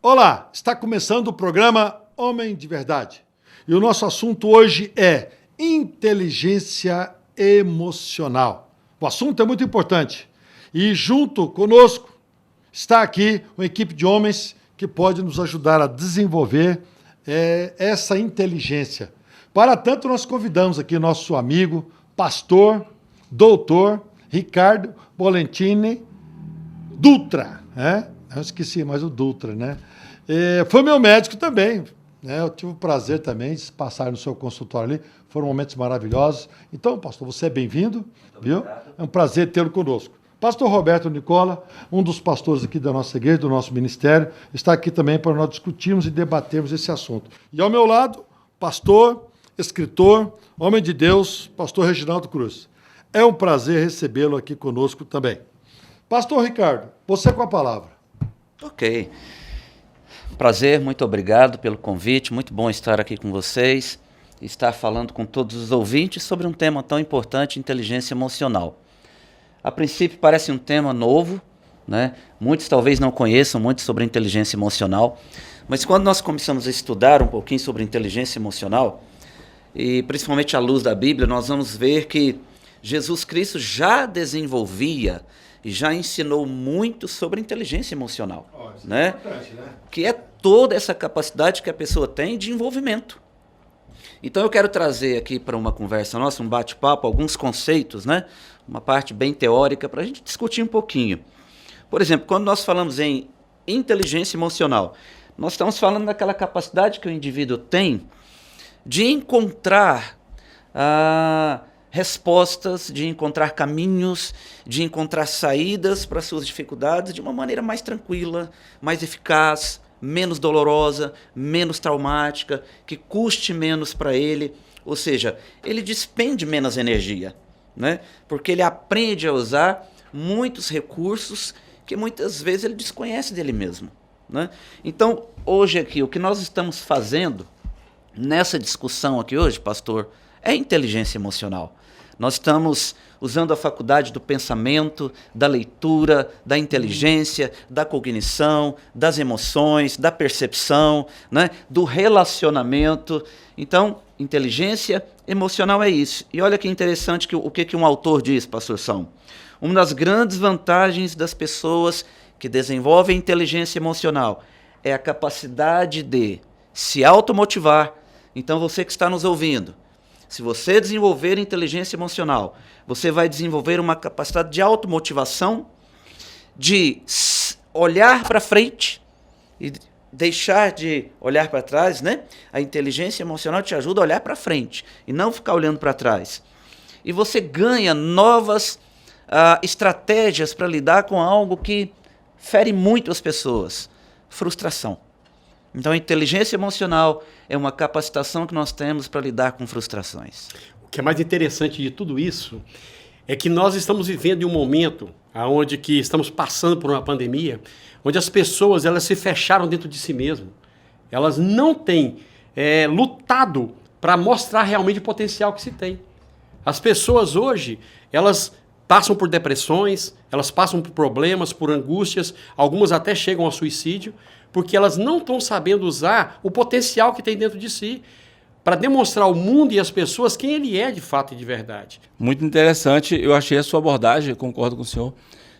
Olá, está começando o programa Homem de Verdade. E o nosso assunto hoje é inteligência emocional. O assunto é muito importante. E junto conosco está aqui uma equipe de homens que pode nos ajudar a desenvolver essa inteligência. Para tanto, nós convidamos aqui nosso amigo, pastor, doutor Ricardo Bolentini Dutra, né? Eu esqueci mais o Dutra, né? Foi meu médico também, né? Eu tive o prazer também de passar no seu consultório ali, foram momentos maravilhosos. Então, pastor, você é bem-vindo, viu? Obrigado. É um prazer tê-lo conosco. Pastor Roberto Nicola, um dos pastores aqui da nossa igreja, do nosso ministério, está aqui também para nós discutirmos e debatermos esse assunto. E ao meu lado, pastor, escritor, homem de Deus, pastor Reginaldo Cruz. É um prazer recebê-lo aqui conosco também. Pastor Ricardo, você com a palavra. Ok. Prazer, muito obrigado pelo convite, muito bom estar aqui com vocês, estar falando com todos os ouvintes sobre um tema tão importante, inteligência emocional. A princípio parece um tema novo, né? Muitos talvez não conheçam muito sobre inteligência emocional, mas quando nós começamos a estudar um pouquinho sobre inteligência emocional, e principalmente à luz da Bíblia, nós vamos ver que Jesus Cristo já desenvolvia e já ensinou muito sobre inteligência emocional, né? Que é toda essa capacidade que a pessoa tem de envolvimento. Então eu quero trazer aqui para uma conversa nossa, um bate-papo, alguns conceitos, né? Uma parte bem teórica para a gente discutir um pouquinho. Por exemplo, quando nós falamos em inteligência emocional, nós estamos falando daquela capacidade que o indivíduo tem de encontrar respostas, de encontrar caminhos, de encontrar saídas para suas dificuldades de uma maneira mais tranquila, mais eficaz, menos dolorosa, menos traumática, que custe menos para ele, ou seja, ele despende menos energia, né? Porque ele aprende a usar muitos recursos que muitas vezes ele desconhece dele mesmo, né? Então, hoje aqui, o que nós estamos fazendo nessa discussão aqui hoje, pastor, é inteligência emocional. Nós estamos usando a faculdade do pensamento, da leitura, da inteligência, da cognição, das emoções, da percepção, né, do relacionamento. Então, inteligência emocional é isso. E olha que interessante o que um autor diz, pastor São. Uma das grandes vantagens das pessoas que desenvolvem inteligência emocional é a capacidade de se automotivar. Então, você que está nos ouvindo, se você desenvolver inteligência emocional, você vai desenvolver uma capacidade de automotivação, de olhar para frente e deixar de olhar para trás, né? A inteligência emocional te ajuda a olhar para frente e não ficar olhando para trás. E você ganha novas estratégias para lidar com algo que fere muito as pessoas: frustração. Então, a inteligência emocional é uma capacitação que nós temos para lidar com frustrações. O que é mais interessante de tudo isso é que nós estamos vivendo em um momento onde que estamos passando por uma pandemia, onde as pessoas elas se fecharam dentro de si mesmas. Elas não têm lutado para mostrar realmente o potencial que se tem. As pessoas hoje, elas passam por depressões, elas passam por problemas, por angústias, algumas até chegam ao suicídio, porque elas não estão sabendo usar o potencial que tem dentro de si para demonstrar ao mundo e às pessoas quem ele é de fato e de verdade. Muito interessante, eu achei a sua abordagem, eu concordo com o senhor,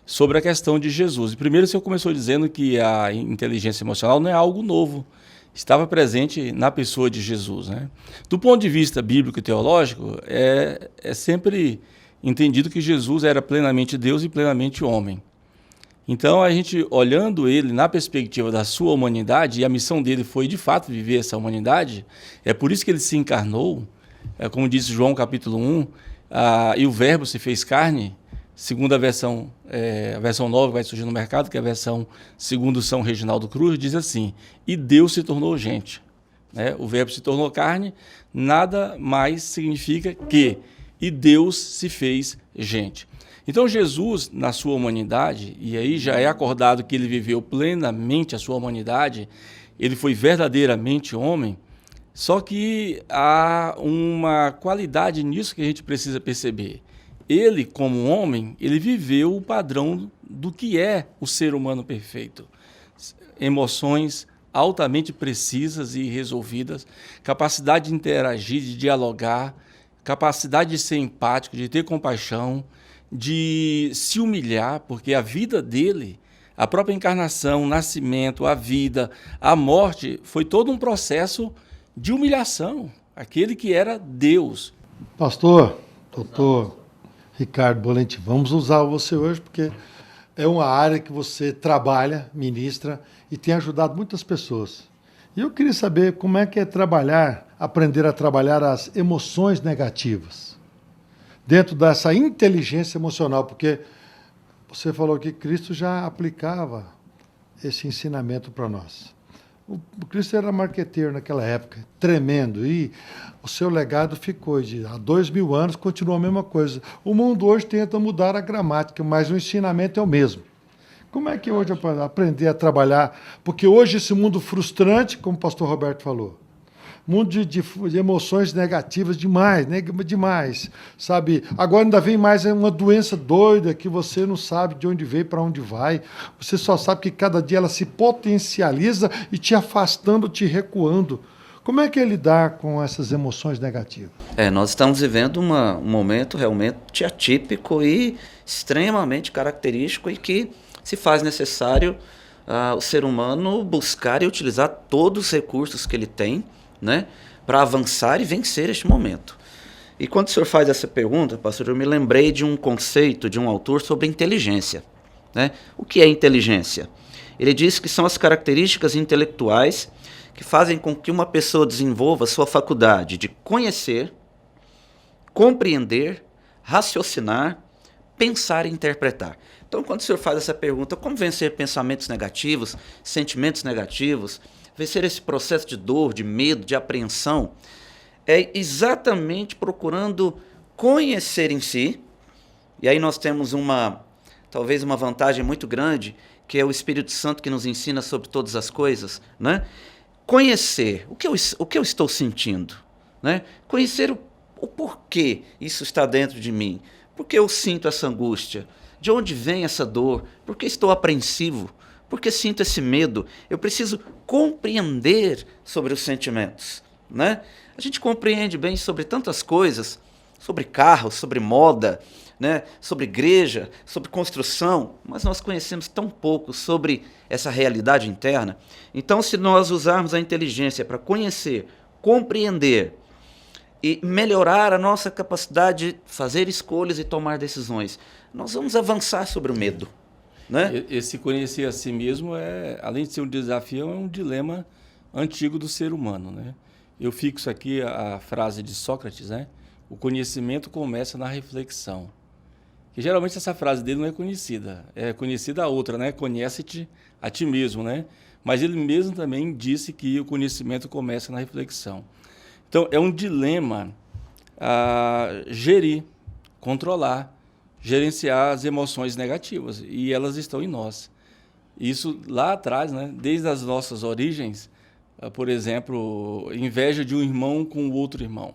sobre a questão de Jesus. E primeiro o senhor começou dizendo que a inteligência emocional não é algo novo, estava presente na pessoa de Jesus, né? Do ponto de vista bíblico e teológico, é sempre entendido que Jesus era plenamente Deus e plenamente homem. Então, a gente olhando ele na perspectiva da sua humanidade, e a missão dele foi, de fato, viver essa humanidade, é por isso que ele se encarnou, como disse João capítulo 1, e o verbo se fez carne, segundo a versão nova que vai surgir no mercado, que é a versão segundo São Reginaldo Cruz, diz assim: e Deus se tornou gente. Né? O verbo se tornou carne, nada mais significa que e Deus se fez gente. Então Jesus, na sua humanidade, e aí já é acordado que ele viveu plenamente a sua humanidade, ele foi verdadeiramente homem, só que há uma qualidade nisso que a gente precisa perceber. Ele, como homem, ele viveu o padrão do que é o ser humano perfeito. Emoções, altamente precisas e resolvidas, capacidade de interagir, de dialogar, capacidade de ser empático, de ter compaixão, de se humilhar, porque a vida dele, a própria encarnação, o nascimento, a vida, a morte, foi todo um processo de humilhação. Aquele que era Deus. Pastor, doutor Ricardo Bolenti, vamos usar você hoje porque é uma área que você trabalha, ministra e tem ajudado muitas pessoas. E eu queria saber como é que é aprender a trabalhar as emoções negativas dentro dessa inteligência emocional, porque você falou que Cristo já aplicava esse ensinamento para nós. O Cristo era marqueteiro naquela época, tremendo, e o seu legado ficou há 2000 anos, continua a mesma coisa. O mundo hoje tenta mudar a gramática, mas o ensinamento é o mesmo. Como é que hoje aprender a trabalhar? Porque hoje esse mundo frustrante, como o pastor Roberto falou, mundo de emoções negativas demais, demais, sabe? Agora ainda vem mais uma doença doida que você não sabe de onde veio, para onde vai. Você só sabe que cada dia ela se potencializa e te afastando, te recuando. Como é que é lidar com essas emoções negativas? Nós estamos vivendo um momento realmente atípico e extremamente característico e que se faz necessário o ser humano buscar e utilizar todos os recursos que ele tem, né, para avançar e vencer este momento. E quando o senhor faz essa pergunta, pastor, eu me lembrei de um conceito de um autor sobre inteligência, né? O que é inteligência? Ele diz que são as características intelectuais que fazem com que uma pessoa desenvolva sua faculdade de conhecer, compreender, raciocinar, pensar e interpretar. Então, quando o senhor faz essa pergunta, como vencer pensamentos negativos, sentimentos negativos, vencer esse processo de dor, de medo, de apreensão, é exatamente procurando conhecer em si, e aí nós temos talvez uma vantagem muito grande, que é o Espírito Santo que nos ensina sobre todas as coisas, né? Conhecer o que eu estou sentindo, né? Conhecer o porquê isso está dentro de mim, por que eu sinto essa angústia, de onde vem essa dor, por que estou apreensivo, por que sinto esse medo. Eu preciso compreender sobre os sentimentos, né? A gente compreende bem sobre tantas coisas, sobre carros, sobre moda, né? Sobre igreja, sobre construção, mas nós conhecemos tão pouco sobre essa realidade interna. Então, se nós usarmos a inteligência para conhecer, compreender e melhorar a nossa capacidade de fazer escolhas e tomar decisões, nós vamos avançar sobre o medo, né? Esse conhecer a si mesmo, além de ser um desafio, é um dilema antigo do ser humano, né? Eu fixo aqui a frase de Sócrates, né? O conhecimento começa na reflexão. Que geralmente essa frase dele não é conhecida. É conhecida a outra, né? Conhece-te a ti mesmo, né? Mas ele mesmo também disse que o conhecimento começa na reflexão. Então, é um dilema gerir, controlar, gerenciar as emoções negativas. E elas estão em nós. Isso lá atrás, né? Desde as nossas origens, por exemplo, inveja de um irmão com o outro irmão.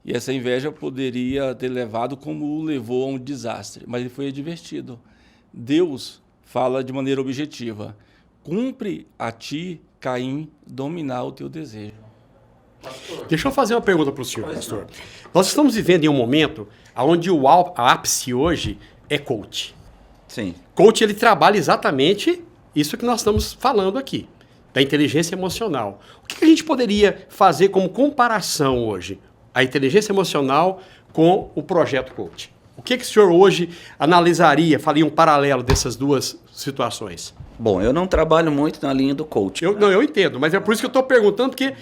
E essa inveja poderia ter levado como o levou a um desastre, mas ele foi advertido. Deus fala de maneira objetiva: cumpre a ti, Caim, dominar o teu desejo. Deixa eu fazer uma pergunta para o senhor, pastor. Nós estamos vivendo em um momento onde o ápice hoje é coach. Sim. Coach, ele trabalha exatamente isso que nós estamos falando aqui, da inteligência emocional. O que a gente poderia fazer como comparação hoje? A inteligência emocional com o projeto coach. O que o senhor hoje analisaria, faria um paralelo dessas duas situações? Bom, eu não trabalho muito na linha do coach. Eu entendo, mas é por isso que eu estou perguntando, porque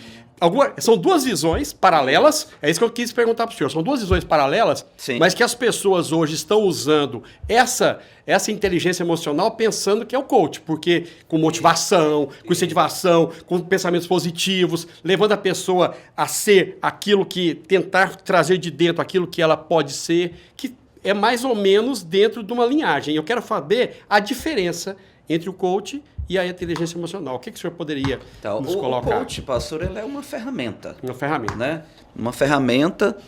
são duas visões paralelas, é isso que eu quis perguntar para o senhor. São duas visões paralelas, sim, mas que as pessoas hoje estão usando essa inteligência emocional pensando que é o coach, porque com motivação, com incentivação, com pensamentos positivos, levando a pessoa a ser aquilo que, tentar trazer de dentro aquilo que ela pode ser, que é mais ou menos dentro de uma linhagem. Eu quero saber a diferença entre o coach e a inteligência emocional. O que o senhor poderia nos colocar? O coach, pastor, ele é uma ferramenta. Uma ferramenta. Né? Uma ferramenta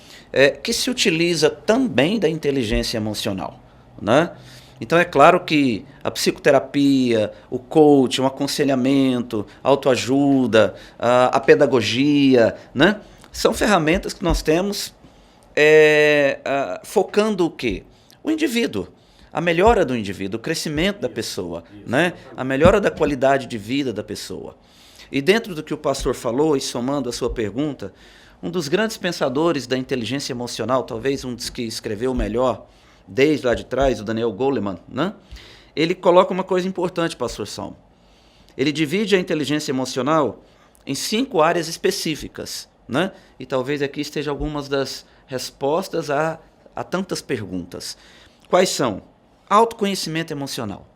que se utiliza também da inteligência emocional. Né? Então é claro que a psicoterapia, o coaching, o aconselhamento, a autoajuda, a pedagogia, né? São ferramentas que nós temos focando o quê? O indivíduo, a melhora do indivíduo, o crescimento da pessoa, né? A melhora da qualidade de vida da pessoa. E dentro do que o pastor falou, e somando a sua pergunta, um dos grandes pensadores da inteligência emocional, talvez um dos que escreveu melhor, desde lá de trás, o Daniel Goleman, né? Ele coloca uma coisa importante, pastor Salmo. Ele divide a inteligência emocional em 5 áreas específicas, né? E talvez aqui estejam algumas das respostas a tantas perguntas. Quais são? Autoconhecimento emocional,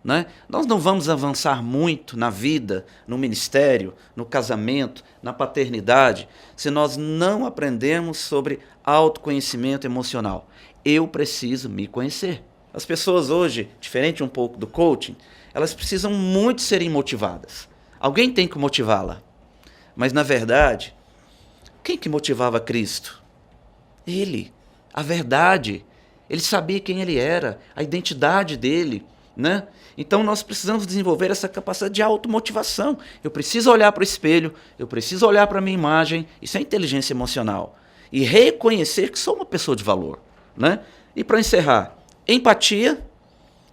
né? Nós não vamos avançar muito na vida, no ministério, no casamento, na paternidade, se nós não aprendermos sobre autoconhecimento emocional. Eu preciso me conhecer. As pessoas hoje, diferente um pouco do coaching, elas precisam muito serem motivadas. Alguém tem que motivá-la. Mas, na verdade, quem que motivava Cristo? Ele, a verdade. Ele sabia quem ele era, a identidade dele, né? Então nós precisamos desenvolver essa capacidade de automotivação. Eu preciso olhar para o espelho, eu preciso olhar para a minha imagem, isso é inteligência emocional. E reconhecer que sou uma pessoa de valor, né? E para encerrar, empatia,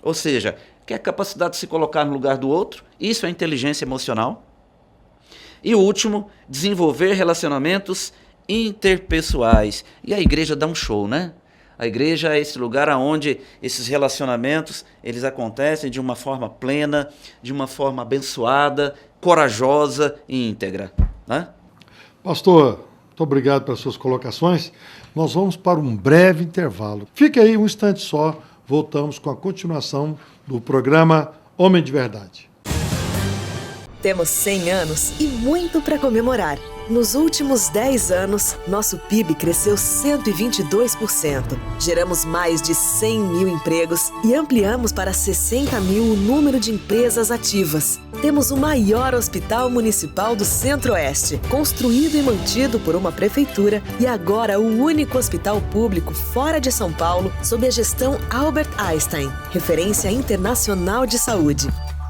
ou seja, que é a capacidade de se colocar no lugar do outro, isso é inteligência emocional. E o último, desenvolver relacionamentos interpessoais. E a igreja dá um show, né? A igreja é esse lugar onde esses relacionamentos eles acontecem de uma forma plena, de uma forma abençoada, corajosa e íntegra, né? Pastor, muito obrigado pelas suas colocações. Nós vamos para um breve intervalo. Fique aí um instante só, voltamos com a continuação do programa Homem de Verdade. Temos 100 anos e muito para comemorar. Nos últimos 10 anos, nosso PIB cresceu 122%. Geramos mais de 100 mil empregos e ampliamos para 60 mil o número de empresas ativas. Temos o maior hospital municipal do Centro-Oeste, construído e mantido por uma prefeitura, e agora o único hospital público fora de São Paulo sob a gestão Albert Einstein, referência internacional de saúde.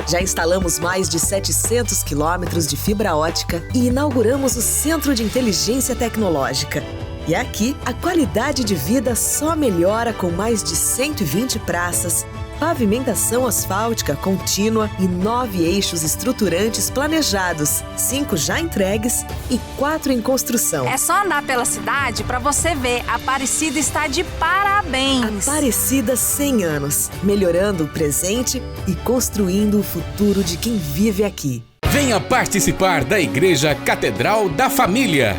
Já instalamos mais de 700 quilômetros de fibra ótica e inauguramos o Centro de Inteligência Tecnológica. E aqui, a qualidade de vida só melhora com mais de 120 praças, pavimentação asfáltica contínua e 9 eixos estruturantes planejados, 5 já entregues e 4 em construção. É só andar pela cidade para você ver. A Aparecida está de parabéns. Aparecida 100 anos, melhorando o presente e construindo o futuro de quem vive aqui. Venha participar da Igreja Catedral da Família.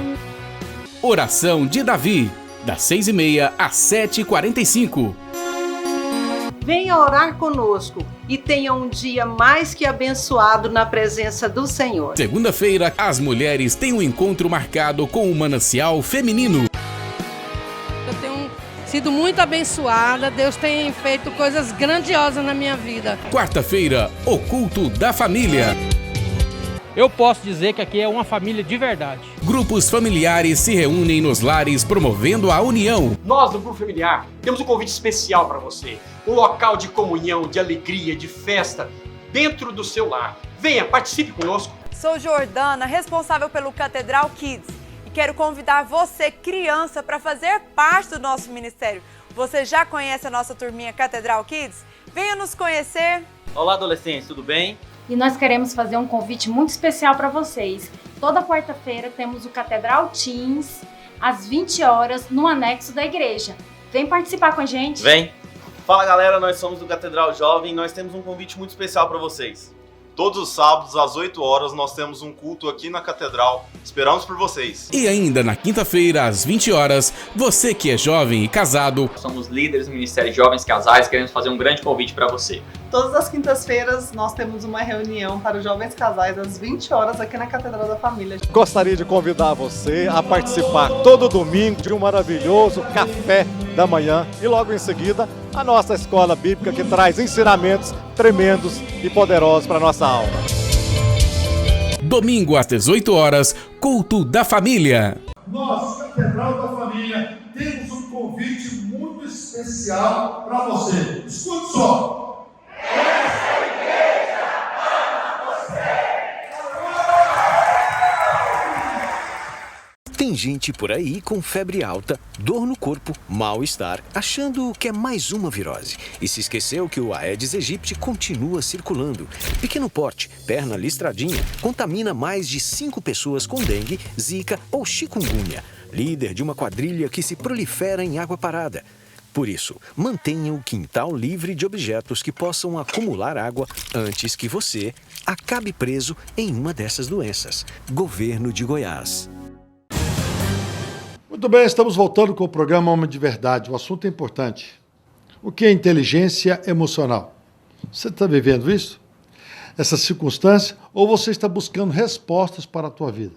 Oração de Davi, das 6h30 às 7h45. Venha orar conosco e tenha um dia mais que abençoado na presença do Senhor. Segunda-feira, as mulheres têm um encontro marcado com o Manancial Feminino. Eu tenho sido muito abençoada, Deus tem feito coisas grandiosas na minha vida. Quarta-feira, o Culto da Família. Eu posso dizer que aqui é uma família de verdade. Grupos familiares se reúnem nos lares promovendo a união. Nós, do Grupo Familiar, temos um convite especial para você. Um local de comunhão, de alegria, de festa, dentro do seu lar. Venha, participe conosco. Sou Jordana, responsável pelo Catedral Kids. E quero convidar você, criança, para fazer parte do nosso ministério. Você já conhece a nossa turminha Catedral Kids? Venha nos conhecer. Olá, adolescentes, tudo bem? E nós queremos fazer um convite muito especial para vocês. Toda quarta-feira temos o Catedral Teens, às 20 horas, no anexo da igreja. Vem participar com a gente. Vem! Fala galera, nós somos do Catedral Jovem e nós temos um convite muito especial para vocês. Todos os sábados, às 8 horas, nós temos um culto aqui na Catedral. Esperamos por vocês. E ainda na quinta-feira, às 20 horas, você que é jovem e casado. Somos líderes do Ministério de Jovens Casais e queremos fazer um grande convite para você. Todas as quintas-feiras, nós temos uma reunião para os jovens casais às 20 horas aqui na Catedral da Família. Gostaria de convidar você a participar todo domingo de um maravilhoso café da manhã e logo em seguida a nossa escola bíblica que traz ensinamentos tremendos e poderosos para a nossa alma. Domingo às 18 horas, Culto da Família. Nós, Catedral da Família, temos um convite muito especial especial para você. Escute só. Essa igreja ama você. Tem gente por aí com febre alta, dor no corpo, mal-estar, achando que é mais uma virose. E se esqueceu que o Aedes aegypti continua circulando. Pequeno porte, perna listradinha, contamina mais de 5 pessoas com dengue, zika ou chikungunya. Líder de uma quadrilha que se prolifera em água parada. Por isso, mantenha o quintal livre de objetos que possam acumular água antes que você acabe preso em uma dessas doenças. Governo de Goiás. Muito bem, estamos voltando com o programa Homem de Verdade. O assunto é importante. O que é inteligência emocional? Você está vivendo isso? Essa circunstância? Ou você está buscando respostas para a tua vida?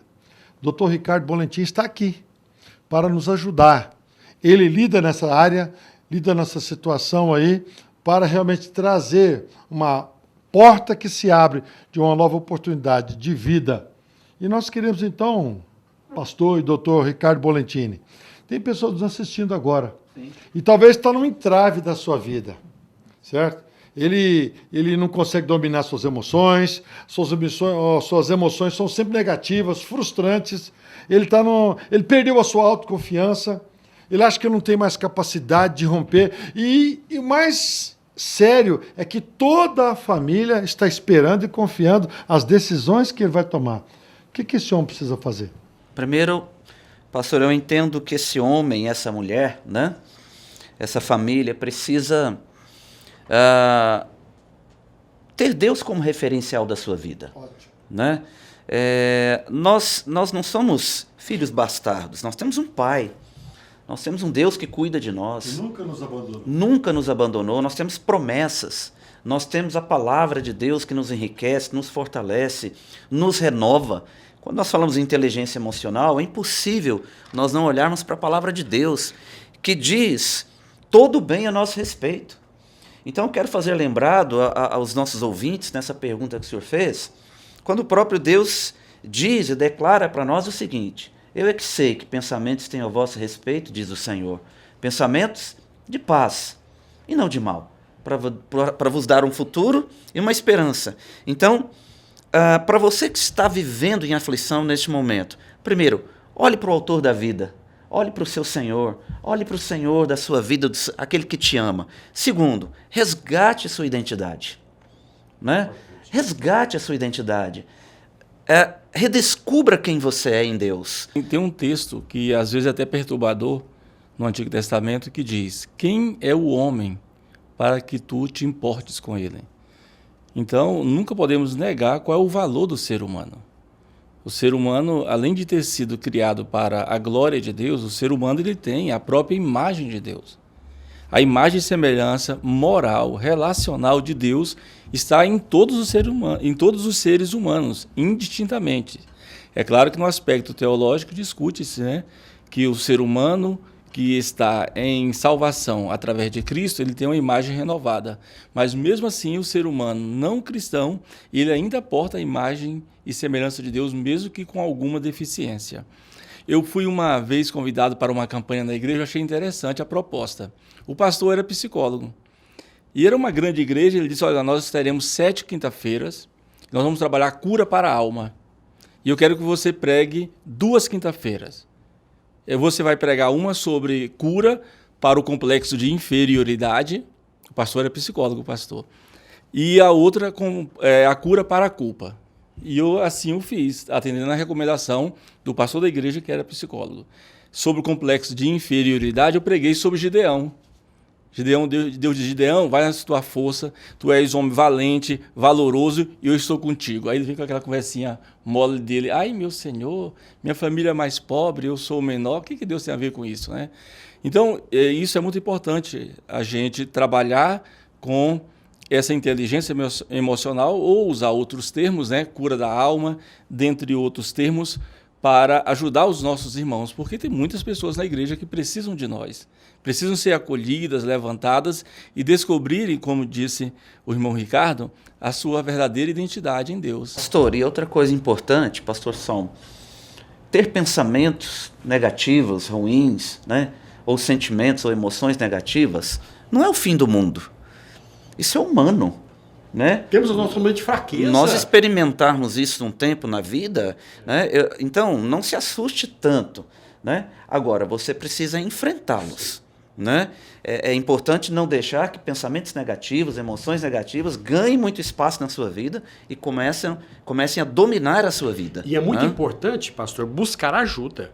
O Dr. Ricardo Bolentim está aqui para nos ajudar. Ele lida nessa área, lida nessa situação aí, para realmente trazer uma porta que se abre de uma nova oportunidade de vida. E nós queremos, então, pastor e doutor Ricardo Bolentini, tem pessoas nos assistindo agora. Sim. E talvez está num entrave da sua vida, certo? Ele não consegue dominar suas emoções emoções são sempre negativas, frustrantes. Ele perdeu a sua autoconfiança, ele acha que não tem mais capacidade de romper. E o mais sério é que toda a família está esperando e confiando as decisões que ele vai tomar. O que esse homem precisa fazer? Primeiro, pastor, eu entendo que esse homem, essa mulher, né, essa família precisa ter Deus como referencial da sua vida. Ótimo. Né? Nós não somos filhos bastardos, nós temos um pai, nós temos um Deus que cuida de nós. E nunca nos abandonou. Nunca nos abandonou, nós temos promessas, nós temos a palavra de Deus que nos enriquece, nos fortalece, nos renova. Quando nós falamos em inteligência emocional, é impossível nós não olharmos para a palavra de Deus, que diz todo o bem a nosso respeito. Então, eu quero fazer lembrado aos nossos ouvintes, nessa pergunta que o senhor fez, quando o próprio Deus diz e declara para nós o seguinte: eu é que sei que pensamentos tenho a vosso respeito, diz o Senhor, pensamentos de paz e não de mal, para vos dar um futuro e uma esperança. Então, para você que está vivendo em aflição neste momento, primeiro, olhe para o autor da vida, olhe para o seu Senhor, olhe para o Senhor da sua vida, aquele que te ama. Segundo, resgate sua identidade, né? Resgate a sua identidade. Redescubra quem você é em Deus. Tem um texto que às vezes é até perturbador no Antigo Testamento que diz: quem é o homem para que tu te importes com ele? Então, nunca podemos negar qual é o valor do ser humano. O ser humano, além de ter sido criado para a glória de Deus, o ser humano ele tem a própria imagem de Deus. A imagem e semelhança moral, relacional de Deus está em todos os seres humanos, indistintamente. É claro que no aspecto teológico discute-se, né, que o ser humano que está em salvação através de Cristo, ele tem uma imagem renovada. Mas mesmo assim, o ser humano não cristão, ele ainda porta a imagem e semelhança de Deus, mesmo que com alguma deficiência. Eu fui uma vez convidado para uma campanha na igreja, achei interessante a proposta. O pastor era psicólogo. E era uma grande igreja, ele disse: olha, nós teremos 7 quinta-feiras, nós vamos trabalhar cura para a alma. E eu quero que você pregue 2 quinta-feiras. Você vai pregar uma sobre cura para o complexo de inferioridade. O pastor era psicólogo, o pastor. E a outra com a cura para a culpa. E eu assim o fiz, atendendo a recomendação do pastor da igreja, que era psicólogo. Sobre o complexo de inferioridade, eu preguei sobre Gideão. Deus diz: Gideão, vai na tua força, tu és homem valente, valoroso, e eu estou contigo. Aí ele vem com aquela conversinha mole dele: ai, meu Senhor, minha família é mais pobre, eu sou o menor. O que Deus tem a ver com isso, né? Então, isso é muito importante, a gente trabalhar com essa inteligência emocional, ou usar outros termos, né? Cura da alma, dentre outros termos, para ajudar os nossos irmãos, porque tem muitas pessoas na igreja que precisam de nós, precisam ser acolhidas, levantadas e descobrirem, como disse o irmão Ricardo, a sua verdadeira identidade em Deus. Pastor, e outra coisa importante, pastor Som, ter pensamentos negativos, ruins, né? ou sentimentos ou emoções negativas, não é o fim do mundo. Isso é humano, né? Temos o nosso momento de fraqueza. Nós experimentarmos isso um tempo na vida, né? Então, não se assuste tanto, né? Agora, você precisa enfrentá-los, né? É importante não deixar que pensamentos negativos, emoções negativas ganhem muito espaço na sua vida e comecem a dominar a sua vida. E é muito importante, pastor, buscar ajuda.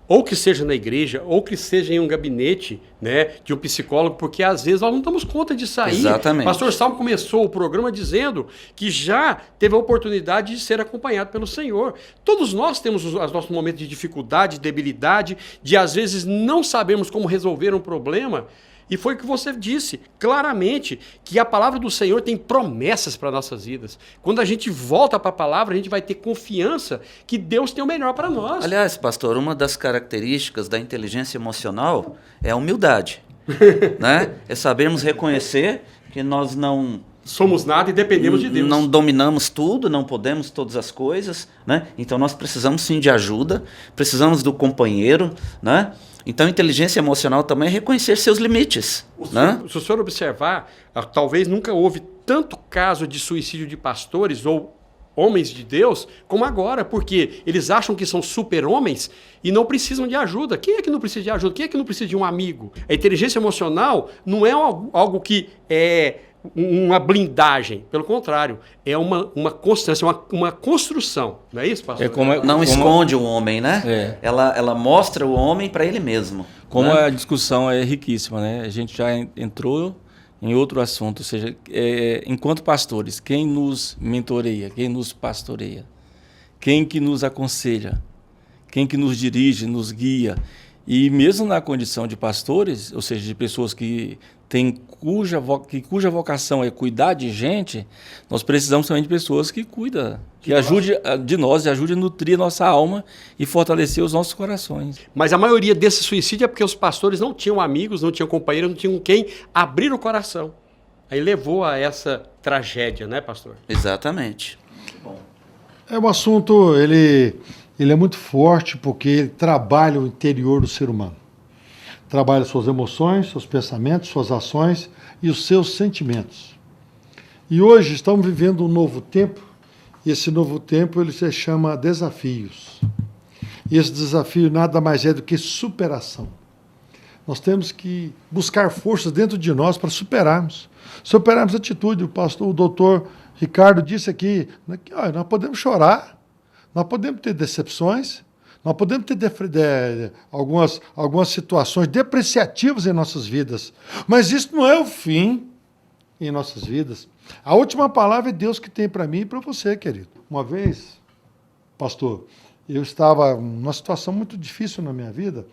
Ou que seja na igreja, ou que seja em um gabinete, né, de um psicólogo, porque às vezes nós não damos conta de sair. Exatamente. Pastor Salmo começou o programa dizendo que já teve a oportunidade de ser acompanhado pelo Senhor. Todos nós temos os nossos momentos de dificuldade, de debilidade, de às vezes não sabemos como resolver um problema. E foi o que você disse, claramente, que a palavra do Senhor tem promessas para nossas vidas. Quando a gente volta para a palavra, a gente vai ter confiança que Deus tem o melhor para nós. Aliás, pastor, uma das características da inteligência emocional é a humildade. Né? É sabermos reconhecer que nós não somos nada e dependemos de Deus. Não dominamos tudo, não podemos todas as coisas, né? Então nós precisamos sim de ajuda, precisamos do companheiro, né? Então, inteligência emocional também é reconhecer seus limites. Se o senhor observar, talvez nunca houve tanto caso de suicídio de pastores ou homens de Deus como agora, porque eles acham que são super-homens e não precisam de ajuda. Quem é que não precisa de ajuda? Quem é que não precisa de um amigo? A inteligência emocional não é algo que é uma blindagem, pelo contrário, é uma constância, uma construção, não é isso, pastor? Não esconde o homem, né? Ela mostra o homem para ele mesmo. Como né? A discussão é riquíssima, né? A gente já entrou em outro assunto, ou seja, enquanto pastores, quem nos mentoreia, quem nos pastoreia, quem que nos aconselha, quem que nos dirige, nos guia. E mesmo na condição de pastores, ou seja, de pessoas que têm cuja vocação é cuidar de gente, nós precisamos também de pessoas que cuidam, que ajude de nós e ajude a nutrir a nossa alma e fortalecer os nossos corações. Mas a maioria desse suicídio é porque os pastores não tinham amigos, não tinham companheiros, não tinham quem abrir o coração. Aí levou a essa tragédia, né, pastor? Exatamente. Um assunto, ele é muito forte porque ele trabalha o interior do ser humano. Trabalha suas emoções, seus pensamentos, suas ações e os seus sentimentos. E hoje estamos vivendo um novo tempo, e esse novo tempo ele se chama desafios. E esse desafio nada mais é do que superação. Nós temos que buscar forças dentro de nós para superarmos a atitude. O doutor Ricardo disse aqui, nós podemos chorar, nós podemos ter decepções, nós podemos ter algumas situações depreciativas em nossas vidas, mas isso não é o fim em nossas vidas. A última palavra é Deus que tem para mim e para você, querido. Uma vez, pastor, eu estava numa situação muito difícil na minha vida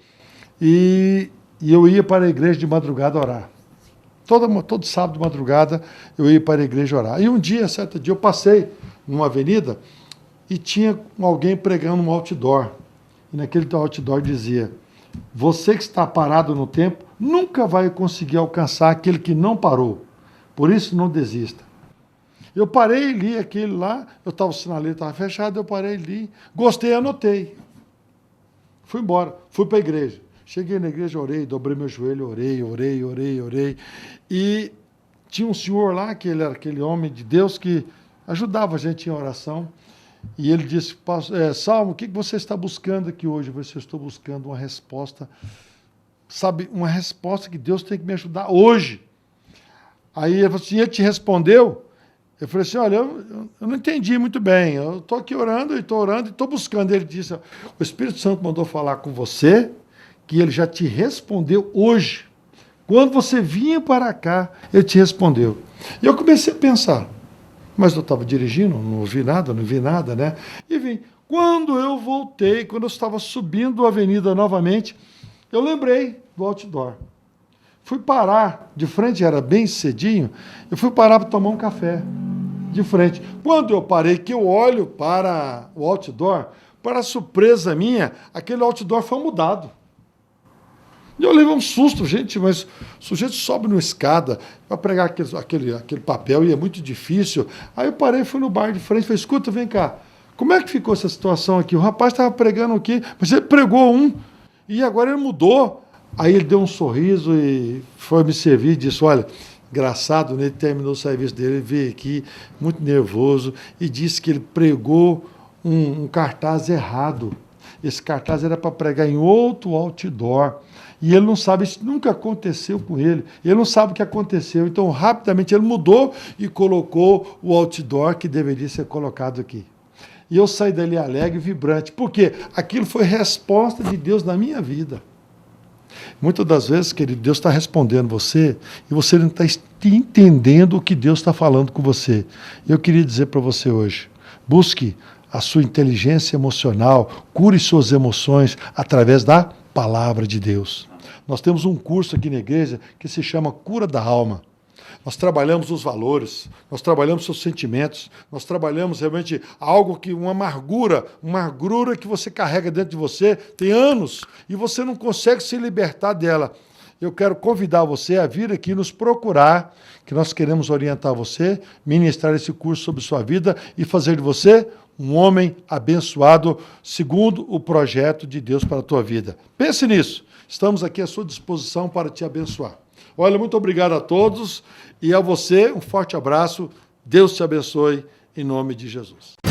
e eu ia para a igreja de madrugada orar. Todo sábado de madrugada eu ia para a igreja orar. E certo dia, eu passei numa avenida e tinha alguém pregando um outdoor. E naquele outdoor dizia: você que está parado no tempo nunca vai conseguir alcançar aquele que não parou. Por isso, não desista. Eu parei, li aquele lá, o sinaleiro estava fechado, eu parei, li, gostei, anotei. Fui embora, fui para a igreja. Cheguei na igreja, orei, dobrei meu joelho, orei. E tinha um senhor lá, que ele era aquele homem de Deus que ajudava a gente em oração. E ele disse: Salmo, o que você está buscando aqui hoje? Eu falei: eu estou buscando uma resposta, sabe, uma resposta que Deus tem que me ajudar hoje. Aí ele falou assim: ele te respondeu? Eu falei assim: olha, eu não entendi muito bem, eu estou aqui orando e estou buscando. Ele disse: o Espírito Santo mandou falar com você, que ele já te respondeu hoje. Quando você vinha para cá, ele te respondeu. E eu comecei a pensar, mas eu estava dirigindo, não vi nada, né? E vim. Quando eu voltei, quando eu estava subindo a avenida novamente, eu lembrei do outdoor. Fui parar de frente, era bem cedinho, eu fui parar para tomar um café de frente. Quando eu parei, que eu olho para o outdoor, para surpresa minha, aquele outdoor foi mudado. E eu levei um susto, gente, mas o sujeito sobe numa escada para pregar aquele papel e é muito difícil. Aí eu parei, fui no bar de frente e falei: escuta, vem cá, como é que ficou essa situação aqui? O rapaz estava pregando aqui, mas ele pregou um, e agora ele mudou Aí ele deu um sorriso e foi me servir e disse, olha, engraçado, né? Ele terminou o serviço dele, ele veio aqui muito nervoso e disse que ele pregou um cartaz errado. Esse cartaz era para pregar em outro outdoor. E ele não sabe, isso nunca aconteceu com ele. Ele não sabe o que aconteceu. Então, rapidamente, ele mudou e colocou o outdoor que deveria ser colocado aqui. E eu saí dali alegre e vibrante. Por quê? Aquilo foi resposta de Deus na minha vida. Muitas das vezes, querido, Deus está respondendo você e você não está entendendo o que Deus está falando com você. Eu queria dizer para você hoje, busque a sua inteligência emocional, cure suas emoções através da palavra de Deus. Nós temos um curso aqui na igreja que se chama Cura da Alma. Nós trabalhamos os valores, nós trabalhamos seus sentimentos, nós trabalhamos realmente algo que, uma amargura que você carrega dentro de você, tem anos, e você não consegue se libertar dela. Eu quero convidar você a vir aqui nos procurar, que nós queremos orientar você, ministrar esse curso sobre sua vida e fazer de você um homem abençoado segundo o projeto de Deus para a tua vida. Pense nisso. Estamos aqui à sua disposição para te abençoar. Olha, muito obrigado a todos e a você um forte abraço. Deus te abençoe em nome de Jesus.